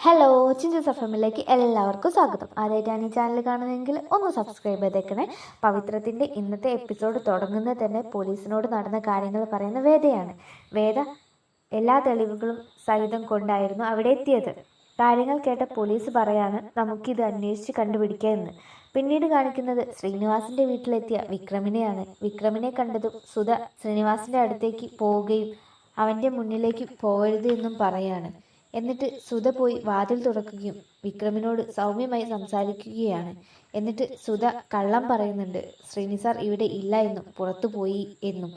Hello, ചിഞ്ചസ് എഫ്എമ്മിലേക്ക് എല്ലാവർക്കും സ്വാഗതം. ആദ്യമായിട്ടാണ് ഈ ചാനൽ കാണുന്നതെങ്കിൽ ഒന്ന് സബ്സ്ക്രൈബ് ചെയ്തേക്കണേ. പവിത്രത്തിന്റെ ഇന്നത്തെ എപ്പിസോഡ് തുടങ്ങുന്നത് തന്നെ പോലീസിനോട് നടന്ന കാര്യങ്ങൾ പറയുന്ന വേദയാണ്. വേദ എല്ലാ തെളിവുകളും സഹിതം കൊണ്ടായിരുന്നു അവിടെ എത്തിയത്. കാര്യങ്ങൾ കേട്ട പോലീസ് പറയാണ് നമുക്കിത് അന്വേഷിച്ച് കണ്ടുപിടിക്കുക എന്ന്. പിന്നീട് കാണിക്കുന്നത് ശ്രീനിവാസിന്റെ വീട്ടിലെത്തിയ വിക്രമിനെയാണ്. വിക്രമിനെ കണ്ടതും സുധ ശ്രീനിവാസിന്റെ അടുത്തേക്ക് പോവുകയും അവന്റെ മുന്നിലേക്ക് പോകരുത് എന്നും പറയാണ്. എന്നിട്ട് സുധ പോയി വാതിൽ തുറക്കുകയും വിക്രമിനോട് സൗമ്യമായി സംസാരിക്കുകയാണ്. എന്നിട്ട് സുധ കള്ളം പറയുന്നുണ്ട്, ശ്രീനിസാർ ഇവിടെ ഇല്ല എന്നും പുറത്തു പോയി എന്നും.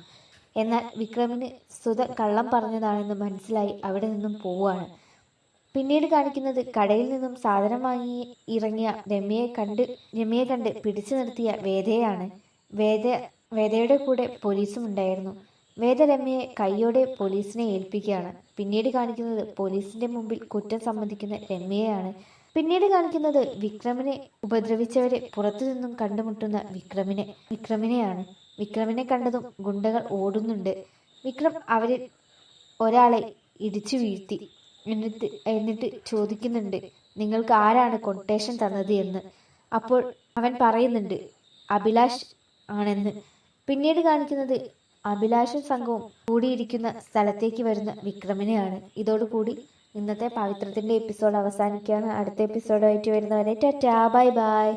എന്നാൽ വിക്രമിന് സുധ കള്ളം പറഞ്ഞതാണെന്ന് മനസ്സിലായി അവിടെ നിന്നും പോവുകയാണ്. പിന്നീട് കാണിക്കുന്നത് കടയിൽ നിന്നും സാധനം വാങ്ങി ഇറങ്ങിയ രമ്യയെ കണ്ട് പിടിച്ചു നിർത്തിയ വേദയാണ്. വേദയുടെ കൂടെ പോലീസും ഉണ്ടായിരുന്നു. വേദ രമ്യയെ കൈയോടെ പോലീസിനെ ഏൽപ്പിക്കുകയാണ്. പിന്നീട് കാണിക്കുന്നത് പോലീസിന്റെ മുമ്പിൽ കുറ്റം സമ്മതിക്കുന്ന രമ്യയാണ്. പിന്നീട് കാണിക്കുന്നത് വിക്രമിനെ ഉപദ്രവിച്ചവരെ പുറത്തു നിന്നും കണ്ടുമുട്ടുന്ന വിക്രമിനെയാണ്. വിക്രമിനെ കണ്ടതും ഗുണ്ടകൾ ഓടുന്നുണ്ട്. വിക്രം അവരിൽ ഒരാളെ ഇടിച്ചു വീഴ്ത്തി. എന്നിട്ട് ചോദിക്കുന്നുണ്ട്, നിങ്ങൾക്ക് ആരാണ് കൊട്ടേഷൻ തന്നത് എന്ന്. അപ്പോൾ അവൻ പറയുന്നുണ്ട് അഭിലാഷ് ആണെന്ന്. പിന്നീട് കാണിക്കുന്നത് അഭിലാഷും സംഘവും കൂടിയിരിക്കുന്ന സ്ഥലത്തേക്ക് വരുന്ന വിക്രമിനെയാണ്. ഇതോടുകൂടി ഇന്നത്തെ പവിത്രത്തിന്റെ എപ്പിസോഡ് അവസാനിക്കുകയാണ്. അടുത്ത എപ്പിസോഡായിട്ട് വരുന്നവരെ ടാറ്റാ, ബൈ ബൈ.